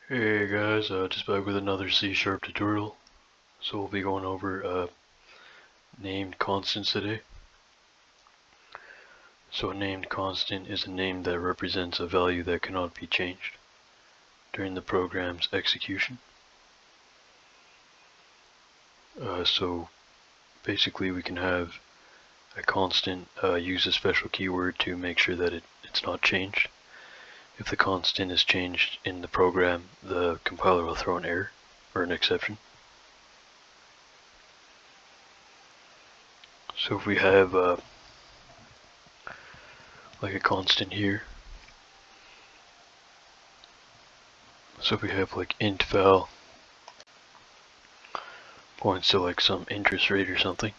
Hey guys, just back with another C# tutorial. So we'll be going over named constants today. So a named constant is a name that represents a value that cannot be changed during the program's execution. So basically we can have a constant use a special keyword to make sure that it's not changed. If the constant is changed in the program, the compiler will throw an error or an exception. So if we have like a constant here, so if we have like int val points to like some interest rate or something.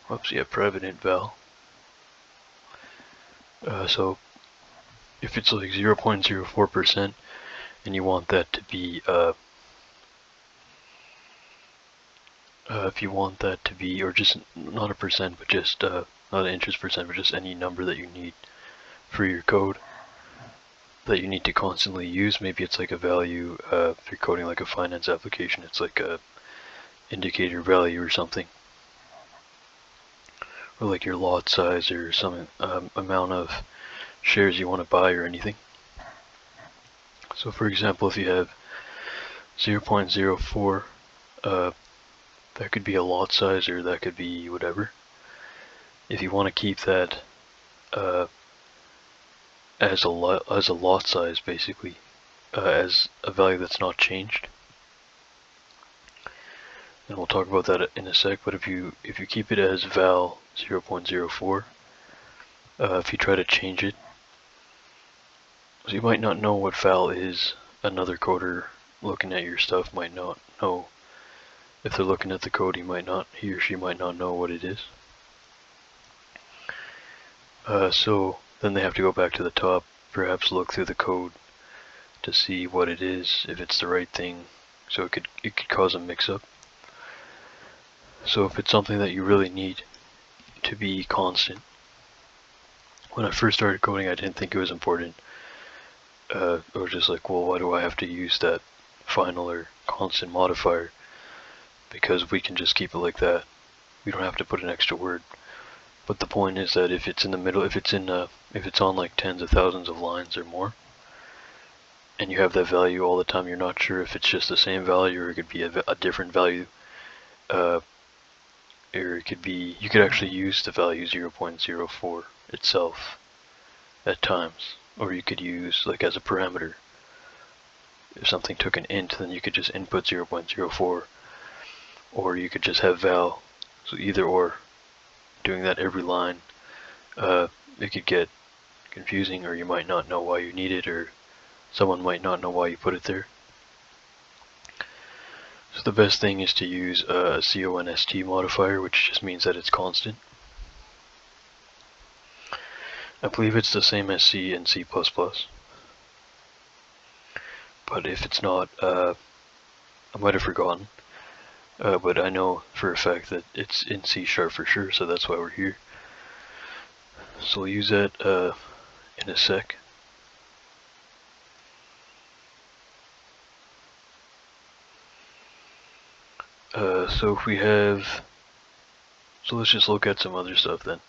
Whoops, yeah, private int val. So if it's like 0.04% and you want that to be if you want that to be, or just not a percent, but just not an interest percent, but just any number that you need for your code that you need to constantly use. Maybe it's like a value, if you're coding like a finance application, it's like a indicator value or something, or like your lot size or some amount of shares you want to buy or anything. So for example, if you have 0.04, that could be a lot size, or that could be whatever. If you want to keep that as a lot size, basically, as a value that's not changed, and we'll talk about that in a sec. But if you keep it as val 0.04, if you try to change it, so you might not know what val is. Another coder looking at your stuff might not know. If they're looking at the code, he or she might not know what it is. So then they have to go back to the top, perhaps look through the code to see what it is, if it's the right thing. So it could cause a mix-up. So if it's something that you really need to be constant, when I first started coding, I didn't think it was important. I was just like, well, why do I have to use that final or constant modifier? Because we can just keep it like that. We don't have to put an extra word. But the point is that if it's in the middle, if it's on like tens of thousands of lines or more, and you have that value all the time, you're not sure if it's just the same value or it could be a different value. Or it could be, you could actually use the value 0.04 itself at times, or you could use like as a parameter. If something took an int, then you could just input 0.04, or you could just have val. So either or. Doing that every line, it could get confusing, or you might not know why you need it, or someone might not know why you put it there. So the best thing is to use a const modifier, which just means that it's constant. I believe it's the same as C and C++. But if it's not, I might have forgotten. But I know for a fact that it's in C# for sure, so that's why we're here. So we'll use that in a sec. So if we have, so let's just look at some other stuff then.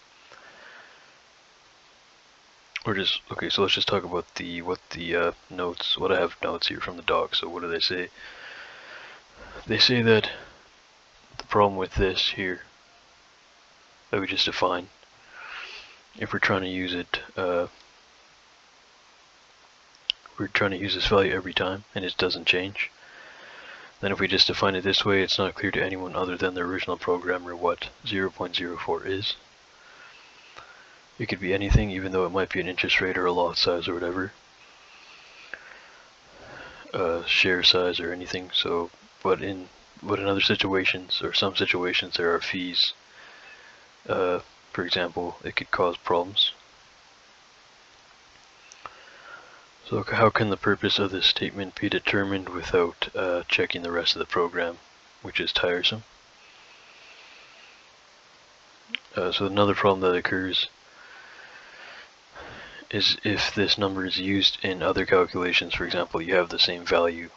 Okay, so let's just talk about notes, what I have notes here from the doc. So what do they say? They say that the problem with this here, that we just defined, if we're trying to use it, we're trying to use this value every time and it doesn't change, then if we just define it this way, it's not clear to anyone other than the original programmer what 0.04 is. It could be anything, even though it might be an interest rate or a lot size or whatever, share size or anything. So, but in other situations, or some situations, there are fees. For example, it could cause problems. So how can the purpose of this statement be determined without checking the rest of the program, which is tiresome? So another problem that occurs is if this number is used in other calculations. For example, you have the same value.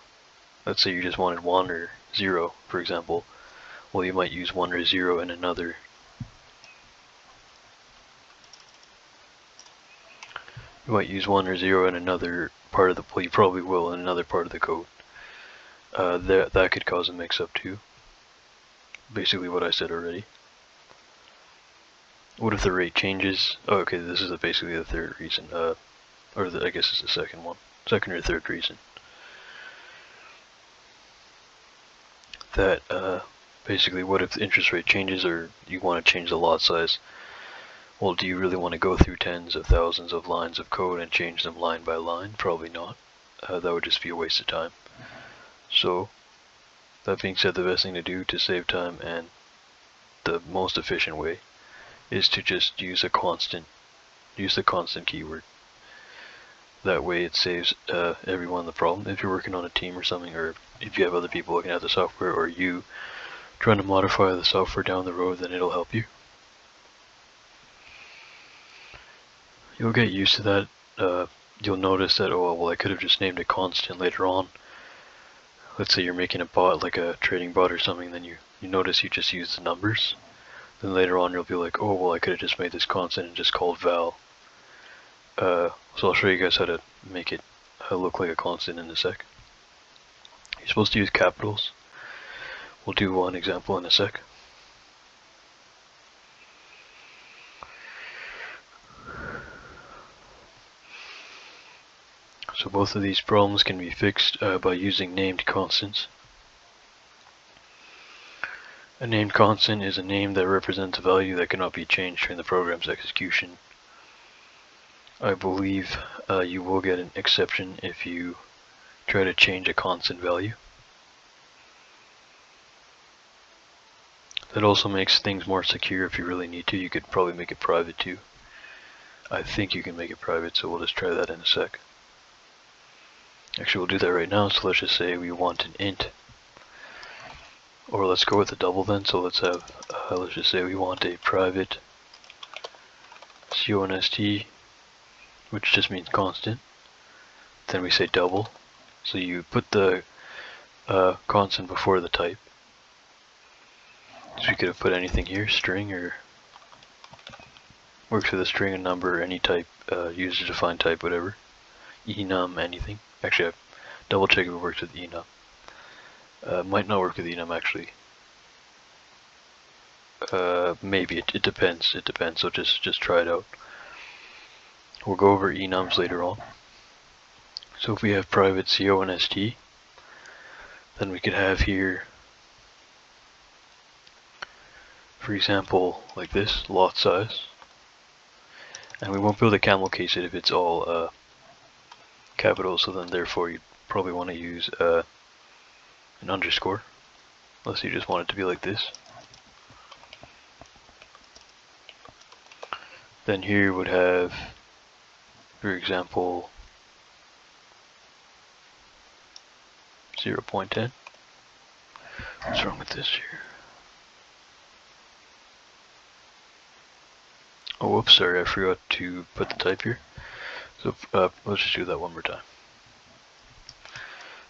Let's say you just wanted 1 or 0, for example. Well, you might use 1 or 0 in another. You might use 1 or 0 in another part of the, well, you probably will in another part of the code. That could cause a mix-up too. Basically what I said already. What if the rate changes? Oh, okay, this is basically the third reason. I guess it's the second one. Second or third reason. That, basically, what if the interest rate changes or you want to change the lot size? Well, do you really want to go through tens of thousands of lines of code and change them line by line? Probably not. That would just be a waste of time. So, that being said, the best thing to do to save time and the most efficient way is to just use the constant keyword. That way it saves everyone the problem. If you're working on a team or something, or if you have other people looking at the software, or you trying to modify the software down the road, then it'll help you. You'll get used to that. You'll notice that, oh well, I could have just named it constant later on. Let's say you're making a bot, like a trading bot or something, then you notice you just use the numbers. Then later on you'll be like, oh well, I could have just made this constant and just called val. So I'll show you guys how to make it look like a constant in a sec. You're supposed to use capitals. We'll do one example in a sec. So both of these problems can be fixed by using named constants. A named constant is a name that represents a value that cannot be changed during the program's execution. I believe you will get an exception if you try to change a constant value. That also makes things more secure if you really need to. You could probably make it private too. I think you can make it private, so we'll just try that in a sec. Actually, we'll do that right now, so let's just say we want an int. Or let's go with a double then, so let's have, let's just say we want a private const, which just means constant. Then we say double, so you put the constant before the type. So we could have put anything here, string, or works with a string, a number, any type, user-defined type, whatever. Enum, anything. Actually, I double check if it works with enum. Might not work with enum actually. Maybe it depends. It depends. So just try it out. We'll go over enums later on. So if we have private const, then we could have here, for example, like this, lot size. And we won't be able to camel case it if it's all capital. So then therefore you probably want to use an underscore, unless you just want it to be like this. Then here you would have, for example, 0.10. What's wrong with this here? Oh, whoops, sorry, I forgot to put the type here. So let's just do that one more time.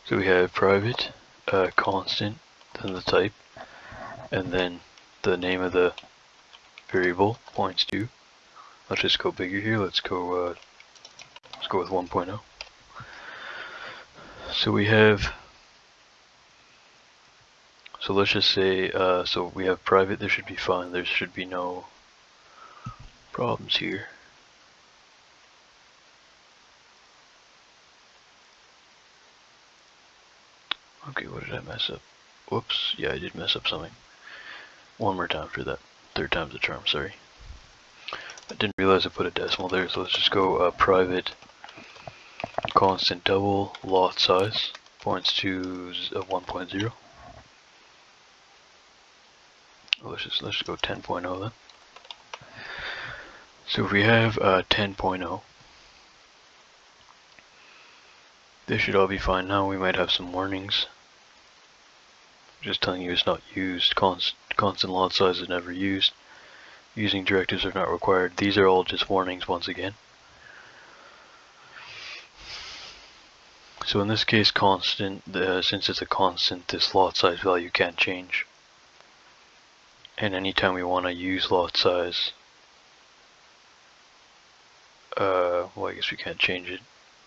So we have private, constant, then the type, and then the name of the variable points to. Let's just go bigger here. Let's go with 1.0. So we have. So let's just say. So we have private. There should be fine. There should be no problems here. Okay, what did I mess up? Whoops, yeah, I did mess up something. One more time for that. Third time's the charm, sorry. I didn't realize I put a decimal there, so let's just go private constant double lot size points to 1.0. Let's just go 10.0 then. So if we have 10.0, this should all be fine now. We might have some warnings. Just telling you it's not used. Constant lot size is never used. Using directives are not required. These are all just warnings once again. So in this case, constant, since it's a constant, this lot size value can't change. And anytime we want to use lot size, well, I guess we can't change it.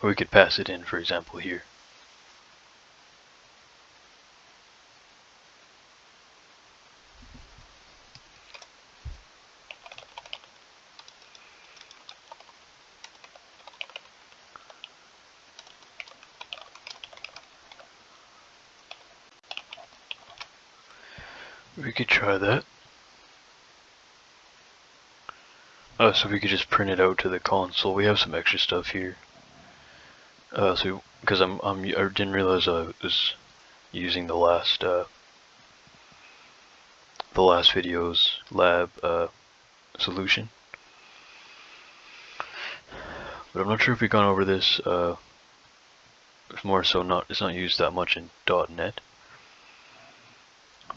Or we could pass it in, for example, here. We could try that. So we could just print it out to the console. We have some extra stuff here. So because I didn't realize I was using the last video's lab solution. But I'm not sure if we've gone over this. It's more so it's not used that much in .net.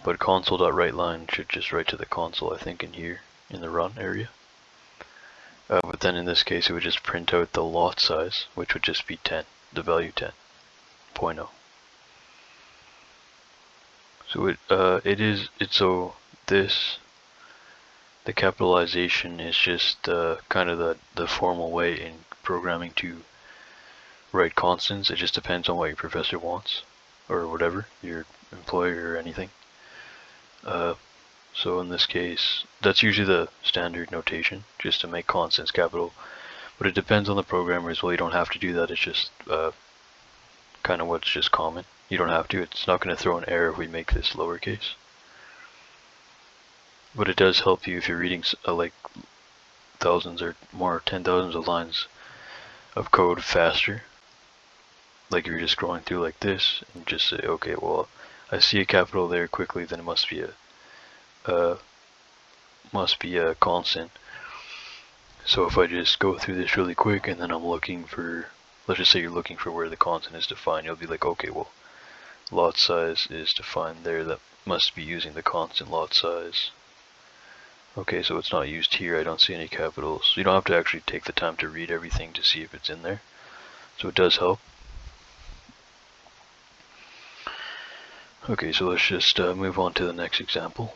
But console.writeLine should just write to the console, I think, in here in the run area. But then in this case, it would just print out the lot size, which would just be 10, the value 10.0. So the capitalization is just kind of the formal way in programming to write constants. It just depends on what your professor wants, or whatever, your employer or anything. So in this case, that's usually the standard notation, just to make constants capital. But it depends on the programmer as well. You don't have to do that. It's just kind of what's just common. You don't have to. It's not going to throw an error if we make this lowercase. But it does help you if you're reading like thousands or more, 10,000s of lines of code faster. Like if you're just scrolling through like this and just say, okay, well, I see a capital there quickly, then it must be a constant. So if I just go through this really quick and then I'm looking for, let's just say you're looking for where the constant is defined, you'll be like, okay, well, lot size is defined there, that must be using the constant lot size. Okay, so it's not used here, I don't see any capitals. You don't have to actually take the time to read everything to see if it's in there. So it does help. Okay, so let's just move on to the next example.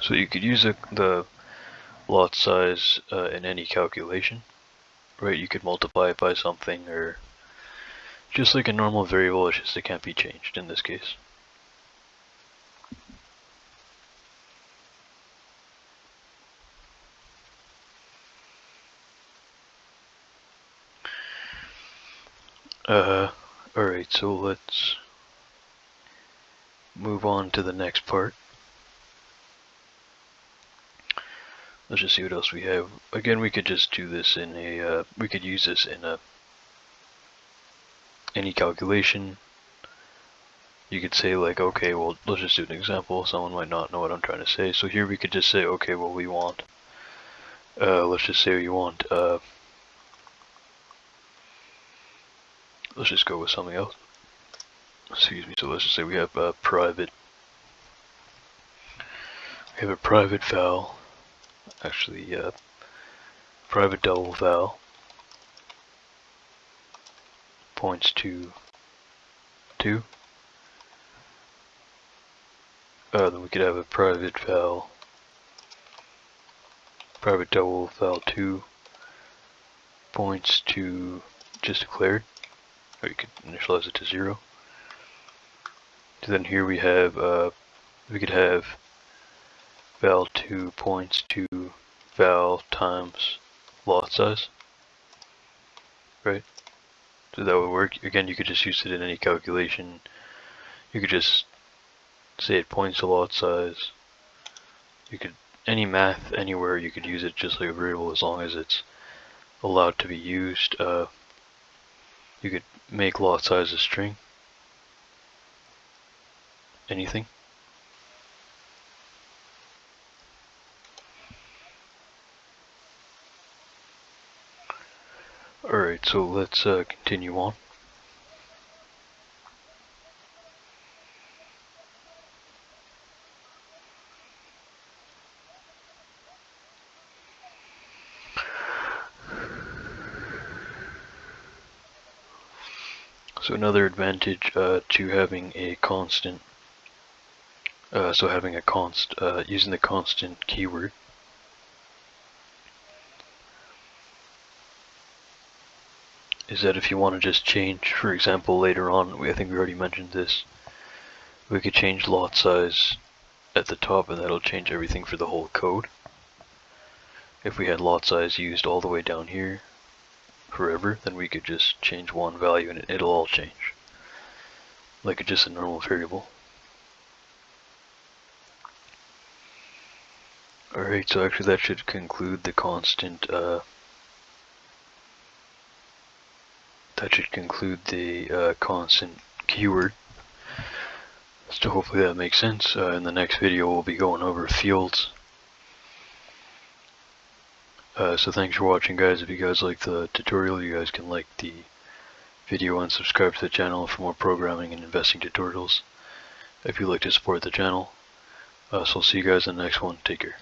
So you could use the lot size in any calculation, right? You could multiply it by something, or just like a normal variable, it's just it can't be changed in this case. Alright, so let's move on to the next part. Let's just see what else we have. Again, we could just do this in a, we could use this in any calculation. You could say like, okay, well, let's just do an example. Someone might not know what I'm trying to say. So here we could just say, okay, well, we want, let's just say we want, let's just go with something else. Excuse me. So let's just say we have a private val, actually private double val points to 2. Then we could have a private double val 2 points to just declared, or you could initialize it to 0. So then here we have, we could have val 2 points to val times lot size, right? So that would work. Again, you could just use it in any calculation. You could just say it points to lot size. You could, any math anywhere, you could use it just like a variable as long as it's allowed to be used. You could make lot size a string. Anything. Alright, so let's continue on. So another advantage to having a constant, having a const, using the constant keyword, is that if you want to just change, for example, later on, I think we already mentioned this, we could change lot size at the top and that'll change everything for the whole code. If we had lot size used all the way down here forever, then we could just change one value and it'll all change, like it's just a normal variable. Alright, so actually that should conclude the constant, constant keyword. So hopefully that makes sense. In the next video we'll be going over fields. So thanks for watching, guys. If you guys like the tutorial, you guys can like the video and subscribe to the channel for more programming and investing tutorials if you'd like to support the channel. So I'll see you guys in the next one. Take care.